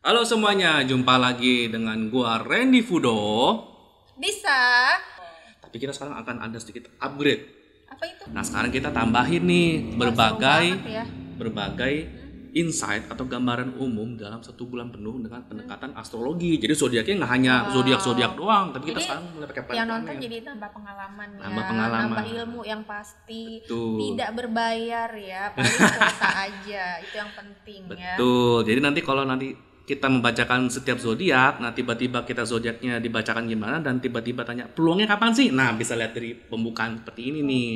Halo semuanya, jumpa lagi dengan gua Randy Fudo. Bisa. Tapi kita sekarang akan ada sedikit upgrade. Apa itu? Nah, sekarang kita tambahin nih Wah, seru banget ya. berbagai insight atau gambaran umum dalam 1 bulan penuh dengan pendekatan astrologi. Jadi zodiaknya nggak hanya zodiak doang, tapi kita Jadi, sekarang mulai pakai yang nonton planet-planet. jadi nambah pengalaman ya. Nambah pengalaman. Nambah ilmu yang pasti. Betul. Tidak berbayar ya, paling kuota aja. Itu yang penting ya. Betul. Jadi nanti kalau nanti kita membacakan setiap zodiak, nah tiba-tiba kita zodiaknya dibacakan gimana dan tiba-tiba tanya peluangnya kapan sih? Nah, bisa lihat dari pembukaan seperti ini nih.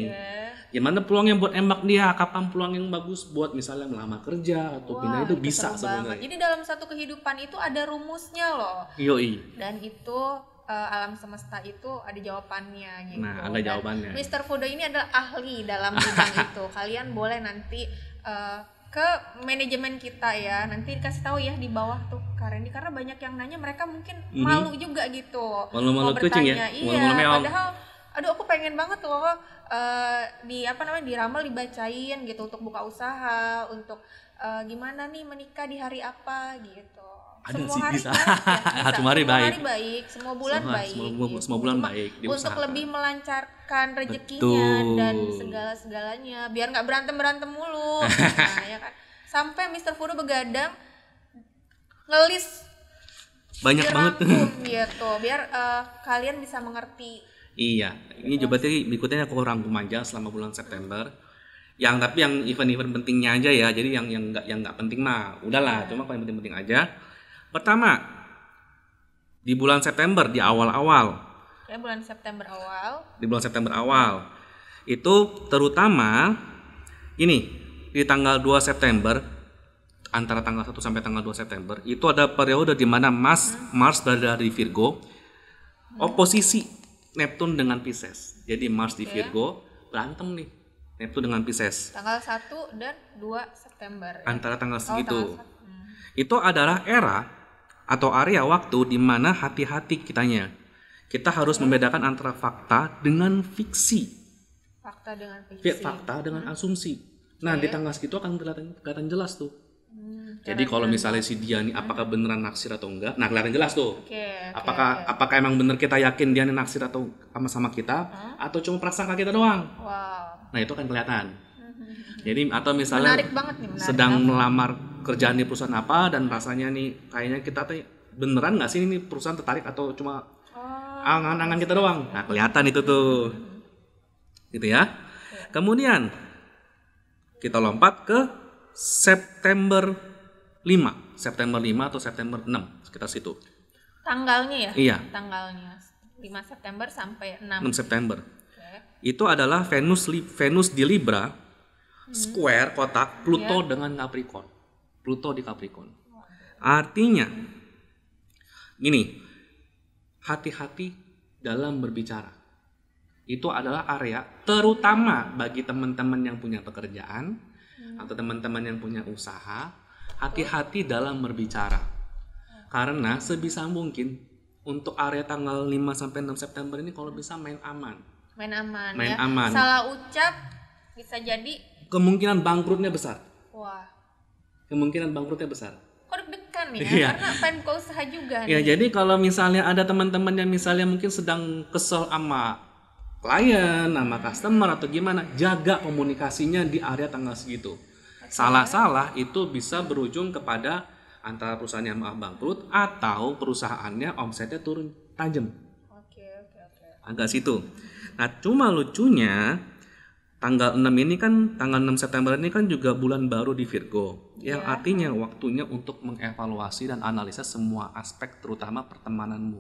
Gimana peluangnya buat embak dia? Kapan peluang yang bagus buat misalnya melamar kerja atau pindah itu bisa seru banget. sebenarnya. Jadi dalam satu kehidupan itu ada rumusnya loh. Yoi. Dan itu alam semesta itu ada jawabannya gitu. Nah, ada Dan jawabannya. Mr. Fudo ini adalah ahli dalam bidang itu. Kalian boleh nanti ke manajemen kita ya. Nanti dikasih tahu ya di bawah tuh Kak Randy, karena banyak yang nanya, mereka mungkin malu juga gitu. Malu-malu mau kucing ya? bertanya. Iya, Malu-malu meong. padahal aduh aku pengen banget loh di di ramal dibacain gitu untuk buka usaha, untuk gimana nih menikah di hari apa gitu. Ada Semua sih, hari bisa. baik ya, bisa. Semua hari baik. baik, semua bulan baik. Semua bulan Cuma baik, untuk diusahakan. lebih melancarkan rezekinya Betul. dan segala-segalanya, biar nggak berantem mulu. Nah, ya kan. Sampai Mr. Fudo begadang ngelis Banyak banget. dirangkum gitu, biar kalian bisa mengerti. Iya, ini jawabannya berikutnya aku rangkum aja selama bulan September. Tapi yang event-event pentingnya aja ya. Jadi yang nggak penting mah udahlah, cuma paling penting-penting aja. Pertama, di bulan September di awal-awal. Ya, bulan September awal. Di bulan September awal. Itu terutama ini di tanggal 2 September, antara tanggal 1 sampai tanggal 2 September itu ada periode di mana Mars berada di Virgo, oposisi Neptune dengan Pisces. Jadi Mars di Virgo berantem nih Neptune dengan Pisces. Tanggal 1 dan 2 September. Ya? Antara tanggal segitu. tanggal 1. Itu adalah era atau area waktu di mana hati-hati kitanya. Kita harus membedakan antara fakta dengan fiksi. Fakta dengan fiksi. Fakta dengan asumsi. Nah, di tanggal segitu akan kelihatan jelas tuh. Jadi kalau misalnya si dia nih apakah beneran naksir atau enggak, nah kelihatan jelas tuh. Apakah emang bener kita yakin dia nih naksir atau sama kita, atau cuma prasangka kita doang. Wow. Nah itu kan kelihatan. Jadi atau misalnya Menarik banget nih, menarik. sedang melamar kerjaan di perusahaan apa dan rasanya nih kayaknya kita tuh beneran nggak sih ini perusahaan tertarik atau cuma angan-angan kita doang. Nah kelihatan itu tuh, gitu ya. Kemudian kita lompat ke September 5 atau September 6 sekitar situ. Tanggalnya ya? Iya. Tanggalnya 5 September sampai 6 September. Okay. Itu adalah Venus di Libra, square kotak Pluto dengan Capricorn. Pluto di Capricorn. Artinya gini, hati-hati dalam berbicara. Itu adalah area terutama bagi teman-teman yang punya pekerjaan atau teman-teman yang punya usaha, hati-hati dalam berbicara. Karena sebisa mungkin untuk area tanggal 5 sampai 6 September ini kalau bisa main aman. Main aman. Salah ucap bisa jadi kemungkinan bangkrutnya besar. Wah. Kemungkinan bangkrutnya besar. Kok deg-degan ya? Iya. Karena pengen buka usaha juga nih. Ya, jadi kalau misalnya ada teman-teman yang misalnya mungkin sedang kesel sama klien, sama customer atau gimana, jaga komunikasinya di area tanggal segitu. Salah-salah itu bisa berujung kepada antara perusahaannya malah bangkrut atau perusahaannya omsetnya turun tajam. Oke. Agak situ. Nah, cuma lucunya tanggal 6 September ini kan juga bulan baru di Virgo, yang artinya waktunya untuk mengevaluasi dan analisa semua aspek terutama pertemananmu.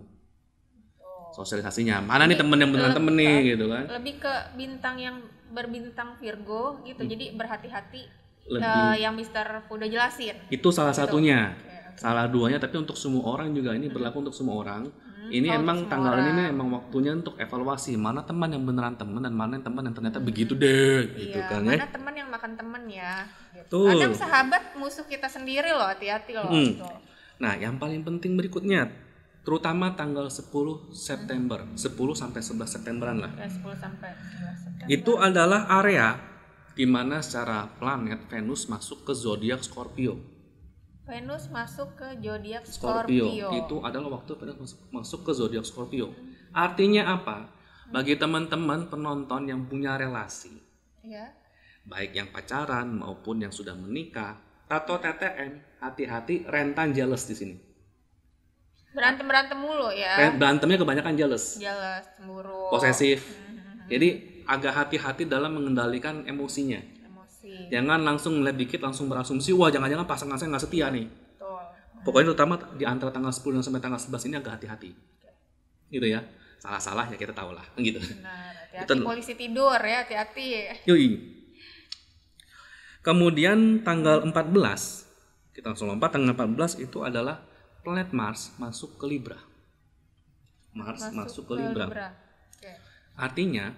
Sosialisasinya. Mana nih temen yang beneran temen nih gitu kan. Lebih ke bintang yang berbintang Virgo gitu. Jadi berhati-hati yang Mr. Fudo jelasin. Itu salah satunya. Salah duanya, tapi untuk semua orang juga ini berlaku untuk semua orang. Ini emang tanggal ini emang waktunya untuk evaluasi mana teman yang beneran teman dan mana teman yang ternyata begitu deh gitu kan ya. Mana teman yang makan teman ya. Gitu. Tuh. Kadang sahabat musuh kita sendiri loh, hati-hati loh. Gitu. Nah, yang paling penting berikutnya terutama tanggal 10 September, 10 sampai 11 Septemberan lah. Ya, 10 sampai 11 September. Itu adalah area di mana secara planet Venus masuk ke zodiak Scorpio. Venus masuk ke zodiak Scorpio. Scorpio. Itu adalah waktu Venus masuk ke zodiak Scorpio. Artinya apa? Bagi teman-teman penonton yang punya relasi, Ya. baik yang pacaran maupun yang sudah menikah atau TTM, hati-hati rentan jealous di sini. Berantem mulu ya. Berantemnya kebanyakan jealous, Jelas, cemburu. posesif. Jadi agak hati-hati dalam mengendalikan emosinya. Emosi. Jangan langsung melihat dikit langsung berasumsi, wah jangan-jangan pasangan saya nggak setia nih. Betul. Pokoknya terutama di antara tanggal 10 dan sampai tanggal 11 ini agak hati-hati. Gitu ya. Salah-salah ya kita tahu lah, gitu. Benar, hati-hati polisi tidur ya, hati-hati. Yoi. Kemudian tanggal 14, kita langsung lompat, tanggal 14 itu adalah planet Mars masuk ke Libra. Mars masuk ke Libra. Oke. Artinya,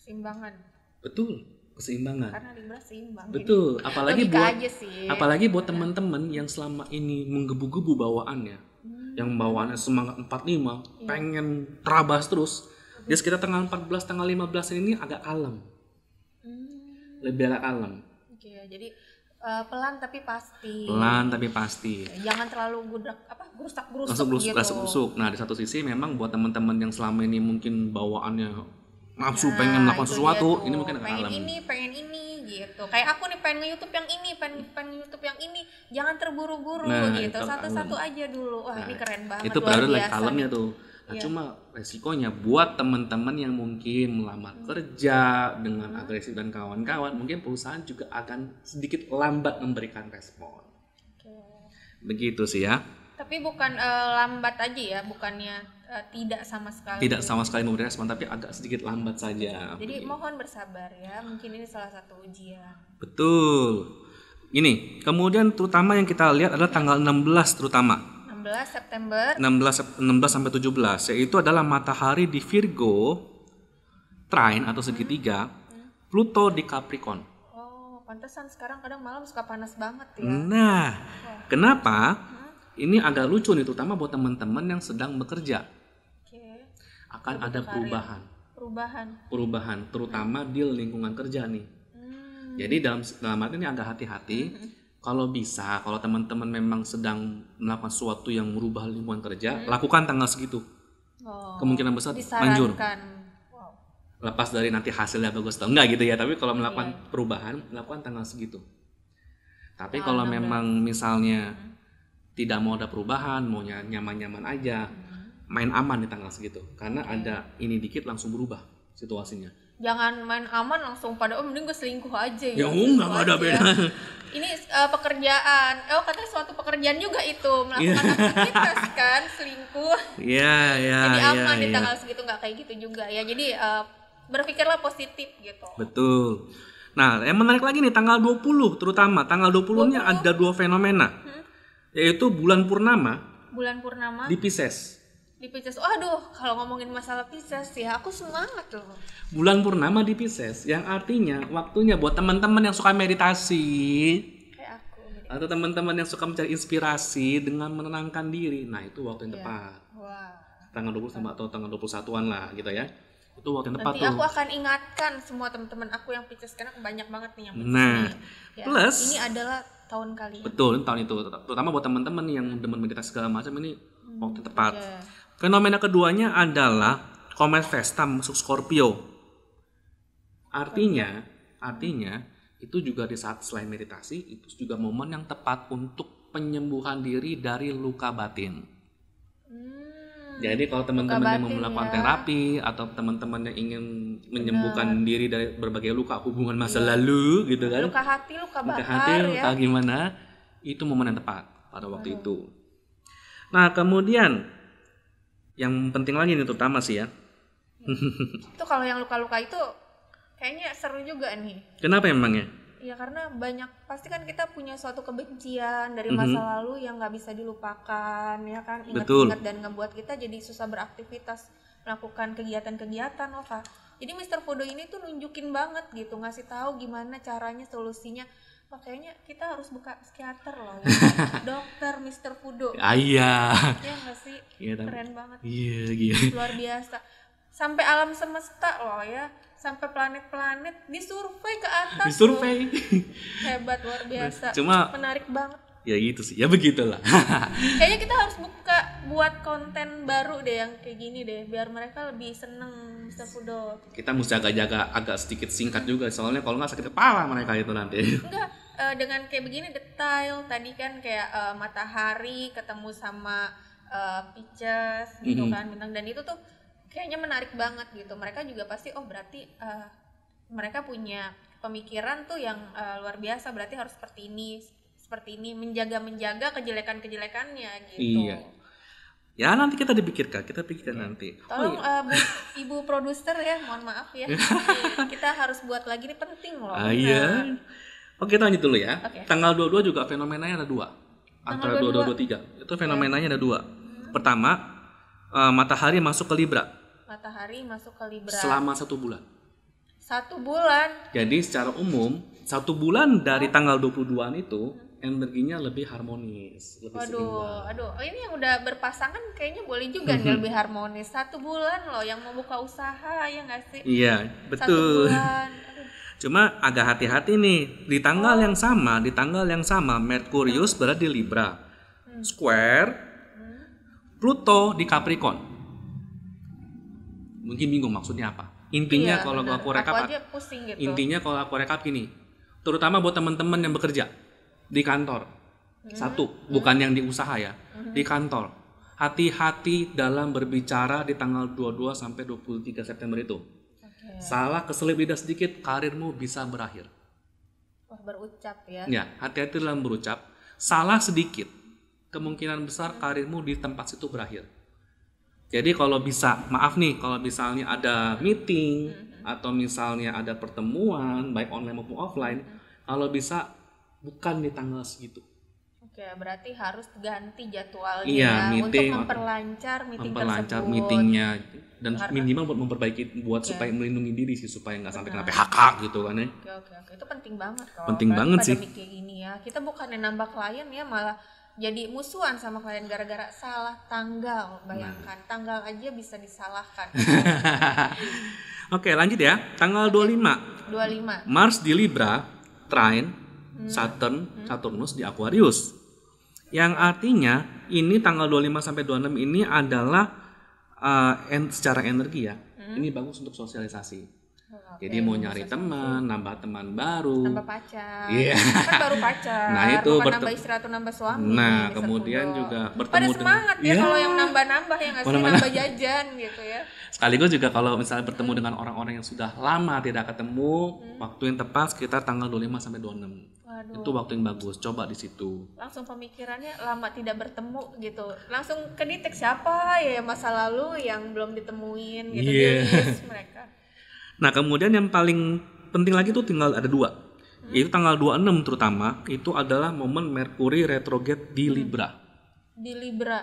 Seimbangan. betul, keseimbangan. Karena Libra seimbang. Betul, apalagi logika buat aja sih. apalagi buat teman-teman yang selama ini menggebu-gebu bawaannya. Yang bawaannya semangat 45, pengen terabas terus. Di sekitar tanggal 14, tanggal 15 ini agak kalem. Lebih agak kalem. Oke, jadi pelan tapi pasti. Pelan tapi pasti. Jangan terlalu gerusak-gerusuk gitu. Gerusuk. Nah, di satu sisi memang buat teman-teman yang selama ini mungkin bawaannya nafsu pengen melakukan itu sesuatu, dia tuh. ini mungkin agak kalem. pengen ini gitu. Kayak aku nih pengen nge-YouTube yang ini, pengen YouTube yang ini. Jangan terburu-buru gitu. itu Satu-satu kalem. aja dulu. Wah, ini keren banget. Itu luar berarti lagi biasa kalemnya nih. tuh. Nah, cuma resikonya buat teman-teman yang mungkin melamar kerja dengan agresif dan kawan-kawan, mungkin perusahaan juga akan sedikit lambat memberikan respon. Oke. Begitu sih ya. Tapi bukan lambat aja ya, bukannya tidak sama sekali. Tidak sama sekali memberi respon, tapi agak sedikit lambat saja. Jadi mohon bersabar ya, mungkin ini salah satu ujian. Betul. Ini, kemudian terutama yang kita lihat adalah tanggal 16 terutama. 16 September. 16 sampai 17, yaitu adalah matahari di Virgo, trine atau segitiga, Pluto di Capricorn. Oh, pantesan sekarang kadang malam suka panas banget ya. Nah, kenapa? Ini agak lucu nih, terutama buat teman-teman yang sedang bekerja. Oke. Akan ada perubahan, terutama di lingkungan kerja nih. Jadi dalam arti ini agak hati-hati. Kalau bisa, kalau teman-teman memang sedang melakukan sesuatu yang merubah lingkungan kerja, lakukan tanggal segitu. Kemungkinan besar manjur. Wow. Lepas dari nanti hasilnya bagus atau enggak gitu ya, tapi kalau melakukan perubahan, lakukan tanggal segitu. Tapi kalau memang misalnya tidak mau ada perubahan, maunya nyaman-nyaman aja, main aman di tanggal segitu. Karena ada ini dikit langsung berubah situasinya. Jangan main aman langsung pada mending gue selingkuh aja Ya enggak ada beda. Ini pekerjaan. Katanya suatu pekerjaan juga itu melakukan aktivitas kan selingkuh. Iya. Jadi aman di tanggal segitu, nggak kayak gitu juga ya. Jadi berpikirlah positif gitu. Betul. Nah, yang menarik lagi nih tanggal 20 terutama. Tanggal 20-nya ada dua fenomena. Yaitu bulan purnama di Pisces. Di Pisces. Aduh, kalau ngomongin masalah Pisces ya aku semangat loh. Bulan purnama di Pisces yang artinya waktunya buat teman-teman yang suka meditasi. Kayak aku. Atau teman-teman yang suka mencari inspirasi dengan menenangkan diri. Nah, itu waktu yang tepat. Wah. Tanggal 20 sama atau tanggal 21-an lah gitu ya. Itu waktu yang tepat Nanti tuh. aku akan ingatkan semua teman-teman aku yang Pisces karena banyak banget nih yang Pisces. Nah, ya, plus ini adalah tahun kalian. Betul, tahun itu. Terutama buat teman-teman yang demen meditasi segala macam ini waktu yang tepat. Yeah. Fenomena keduanya adalah Comet Vesta masuk Scorpio. Artinya itu juga di saat selain meditasi itu juga momen yang tepat untuk penyembuhan diri dari luka batin. Jadi kalau teman-teman yang mau melakukan terapi atau teman-teman yang ingin menyembuhkan diri dari berbagai luka hubungan masa lalu gitu kan. Luka hati, luka gimana? Itu momen yang tepat pada waktu itu. Nah, kemudian yang penting lagi nih terutama sih ya. Itu kalau yang luka-luka itu kayaknya seru juga nih. Kenapa emangnya? Ya karena pasti kan kita punya suatu kebencian dari masa lalu yang nggak bisa dilupakan ya kan, ingat-ingat dan ngebuat kita jadi susah beraktivitas, melakukan kegiatan-kegiatan loh Kak. Jadi Mr. Fudo ini tuh nunjukin banget gitu, ngasih tahu gimana caranya, solusinya. Makanya kita harus buka psikiater loh ya. Dokter Mr. Fudo. Iya. Ya nggak sih? Iya, keren banget. Iya. Luar biasa. Sampai alam semesta loh ya. Sampai planet-planet disurvei ke atas. Disurvei. Hebat, luar biasa. Cuma menarik banget. Ya gitu sih, ya begitulah. Kayaknya kita harus buat konten baru deh yang kayak gini deh, biar mereka lebih seneng Mr. Fudo. Kita mesti agak agak sedikit singkat juga, soalnya kalau nggak sakit kepala mereka itu nanti. Enggak, dengan kayak begini detail. Tadi kan kayak matahari ketemu sama Peaches gitu kan, bintang, dan itu tuh kayaknya menarik banget gitu. Mereka juga pasti berarti mereka punya pemikiran tuh yang luar biasa, berarti harus seperti ini, menjaga kejelekannya gitu. Iya. Ya nanti kita pikirkan nanti. Tolong ibu produser ya, mohon maaf ya. Kita harus buat lagi, ini penting loh. Iya. Oke, kita lanjut dulu ya. Okay. Tanggal 22 juga fenomenanya ada 2. Antara 22 23. Itu fenomenanya ada 2. Pertama, matahari masuk ke Libra. Matahari masuk ke Libra. Selama 1 bulan. 1 bulan. Jadi secara umum 1 bulan dari tanggal 22-an itu energinya lebih harmonis, lebih seimbang. Aduh, ini yang udah berpasangan kayaknya boleh juga nih lebih harmonis. 1 bulan loh yang mau buka usaha, ya nggak sih? Iya, betul. 1 bulan. Aduh. Cuma agak hati-hati nih, di tanggal yang sama Merkurius berada di Libra. Square Pluto di Capricorn. Mungkin bingung maksudnya apa? Intinya kalau aku rekap, gitu. Intinya kalau aku rekap gini, terutama buat teman-teman yang bekerja di kantor. Satu, bukan yang di usaha ya, di kantor. Hati-hati dalam berbicara di tanggal 22 sampai 23 September itu. Salah keselip lidah sedikit, karirmu bisa berakhir. Wah, berucap ya. Ya, hati-hati dalam berucap. Salah sedikit, kemungkinan besar karirmu di tempat situ berakhir. Jadi kalau bisa, maaf nih, kalau misalnya ada meeting atau misalnya ada pertemuan baik online maupun offline, kalau bisa bukan di tanggal segitu. Oke, berarti harus ganti jadwalnya. Iya, meeting, untuk memperlancar tersebut. meetingnya, dan minimal buat memperbaiki, supaya melindungi diri sih, supaya nggak sampai kena PHK gitu kan ya. Oke, itu penting banget kok. Penting banget sih. Kayak gini ya, kita bukannya nambah klien ya, malah jadi musuhan sama klien gara-gara salah tanggal. Bayangkan, tanggal aja bisa disalahkan. Oke, lanjut ya. Tanggal 25. Mars di Libra, trine Saturnus di Aquarius. Yang artinya ini tanggal 25 sampai 26 ini adalah secara energi ya. Ini bagus untuk sosialisasi. Jadi mau nyari teman, nambah teman baru, nambah pacar. Iya. Kan baru pacar. Nah, itu nambah istri atau nambah suami. Nah, kemudian juga bertemu pada semangat ya kalau yang nambah-nambah ya nggak sih, nambah jajan gitu ya. Sekaligus juga kalau misalnya bertemu dengan orang-orang yang sudah lama tidak ketemu, waktu yang tepat sekitar tanggal 25 sampai 26. Waduh. Itu waktu yang bagus, coba di situ. Langsung pemikirannya lama tidak bertemu gitu. Langsung kedetek siapa ya masa lalu yang belum ditemuin gitu, di-list mereka. Nah, kemudian yang paling penting lagi tuh tinggal ada 2. Yaitu tanggal 26 terutama, itu adalah momen Merkuri retrograde di Libra. Di Libra.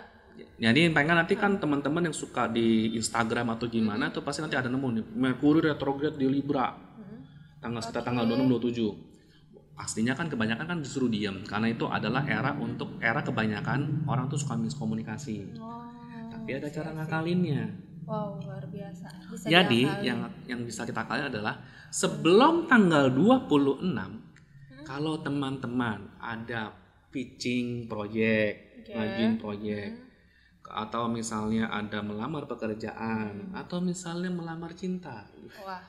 Jadi pengen nanti kan teman-teman yang suka di Instagram atau gimana tuh pasti nanti ada nemu nih Merkuri retrograde di Libra. Sekitar tanggal 26 27. Pastinya kan kebanyakan kan disuruh diam karena itu adalah era kebanyakan orang tuh suka miskomunikasi. Tapi ada cara ngakalinnya. Wow, luar biasa. Jadi yang bisa kita kali adalah sebelum tanggal 26 kalau teman-teman ada pitching project, ngajuin project, atau misalnya ada melamar pekerjaan, atau misalnya melamar cinta. Wah.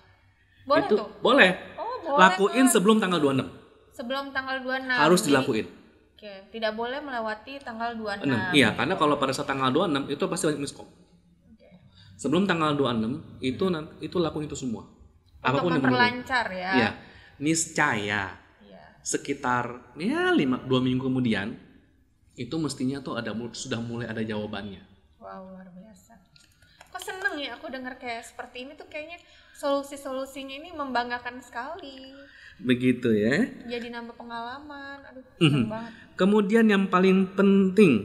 Boleh itu tuh? Boleh. Boleh. Lakuin sebelum tanggal 26. Sebelum tanggal 26. Harus dilakuin. Oke, tidak boleh melewati tanggal 26. Iya, karena kalau pada saat tanggal 26 itu pasti banyak miskom. Sebelum tanggal 26 itu lakuin itu semua. Apapun yang memperlancar ya. Iya. Niscaya. Iya. Sekitar 2 minggu kemudian itu mestinya tuh sudah mulai ada jawabannya. Wow, luar biasa. Kok seneng ya aku dengar kayak seperti ini tuh, kayaknya solusi-solusinya ini membanggakan sekali. Begitu ya. Jadi nambah pengalaman. Aduh, seneng banget. Kemudian yang paling penting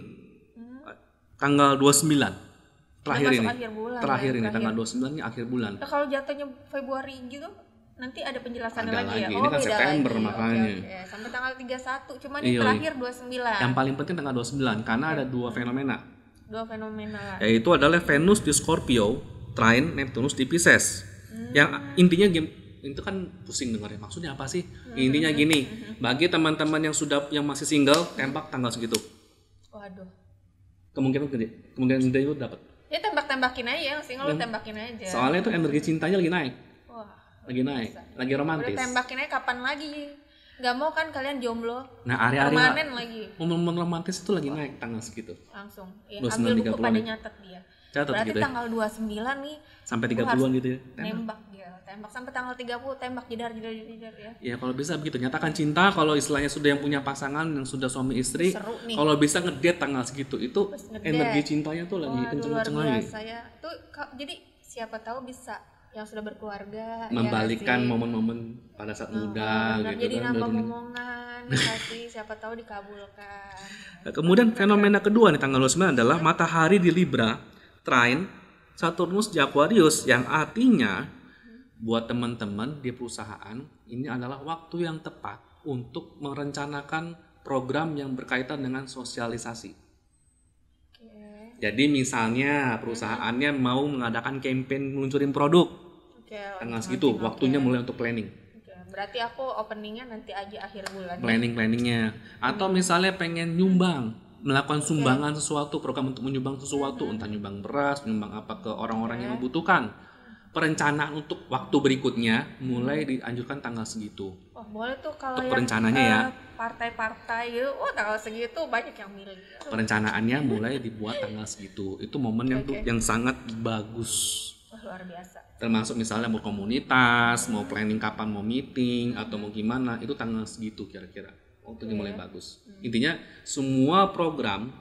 tanggal 29. Terakhir ini tanggal 29 ini akhir bulan. Nah, kalau jatuhnya Februari gitu nanti ada penjelasannya lagi ya. Ini kan September lagi. Makanya. Oke. Sampai tanggal 31. Cuma ini terakhir 29. Yang paling penting tanggal 29 karena ada 2 fenomena. 2 fenomena lah. Yaitu adalah Venus di Scorpio, trine Neptunus di Pisces. Yang intinya itu kan pusing dengarnya. Maksudnya apa sih? Intinya gini, bagi teman-teman yang masih single, tembak tanggal segitu. Waduh. Kemungkinan gede itu dapat. Ya tembak-tembakin aja, yang single lu tembakin aja. Soalnya itu energi cintanya lagi naik. Wah. Lagi naik, lagi romantis. Udah tembakin aja kapan lagi? Gak mau kan kalian jomblo? Nah, area-area permanen lagi. momen romantis itu lagi naik tanggal segitu. Langsung. Ya, 29, ambil buku 30-an pada ya. nyatet dia. Catat Berarti gitu ya. tanggal 29 nih Sampai gua 30-an harus gitu ya. nembak dia. Tembak sampai tanggal 30 tembak jedar ya. Ya kalau bisa begitu, nyatakan cinta. Kalau istilahnya sudah yang punya pasangan, yang sudah suami istri, Seru nih. kalau bisa ngedate tanggal segitu, itu Terus ngedate. energi cintanya tuh lagi Waduh, kenceng-kenceng luar lagi. biasa ya. Tuh jadi siapa tahu bisa yang sudah berkeluarga Membalikan ya momen-momen pada saat muda benar, gitu jadi kan. nambah momongan ya sih, siapa tahu dikabulkan. Nah, kemudian fenomena kedua nih tanggal 29 adalah matahari di Libra, trine Saturnus di Aquarius, yang artinya buat teman-teman di perusahaan ini adalah waktu yang tepat untuk merencanakan program yang berkaitan dengan sosialisasi. Jadi misalnya perusahaannya mau mengadakan campaign meluncurin produk, tanggal segitu waktunya mulai untuk planning. Berarti aku openingnya nanti aja akhir bulan. Planningnya. Atau misalnya pengen nyumbang, melakukan sumbangan sesuatu, program untuk menyumbang sesuatu, entah nyumbang beras, nyumbang apa ke orang-orang yang membutuhkan. Perencanaan untuk waktu berikutnya mulai dianjurkan tanggal segitu. Wah, boleh tuh kalau Untuk yang perencanaannya ya. Partai-partai gitu, tanggal segitu banyak yang milih. Perencanaannya mulai dibuat tanggal segitu. Itu momen yang sangat bagus. Wah, luar biasa. Termasuk misalnya mau komunitas, mau planning kapan mau meeting atau mau gimana, itu tanggal segitu kira-kira. Waktunya mulai bagus. Intinya semua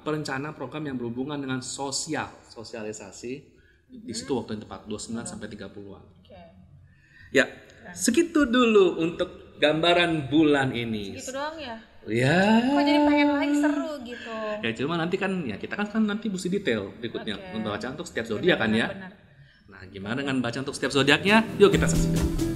perencanaan program yang berhubungan dengan sosialisasi, di situ waktu yang tepat 29 sampai 30-an. Ya, segitu dulu untuk gambaran bulan ini. Segitu doang ya? Ya. Kok jadi pengen lagi seru gitu. Ya cuma nanti kan ya kita kan nanti mesti detail berikutnya untuk baca untuk setiap zodiak kan ya. Benar. Nah, gimana dengan baca untuk setiap zodiaknya? Yuk kita saksikan.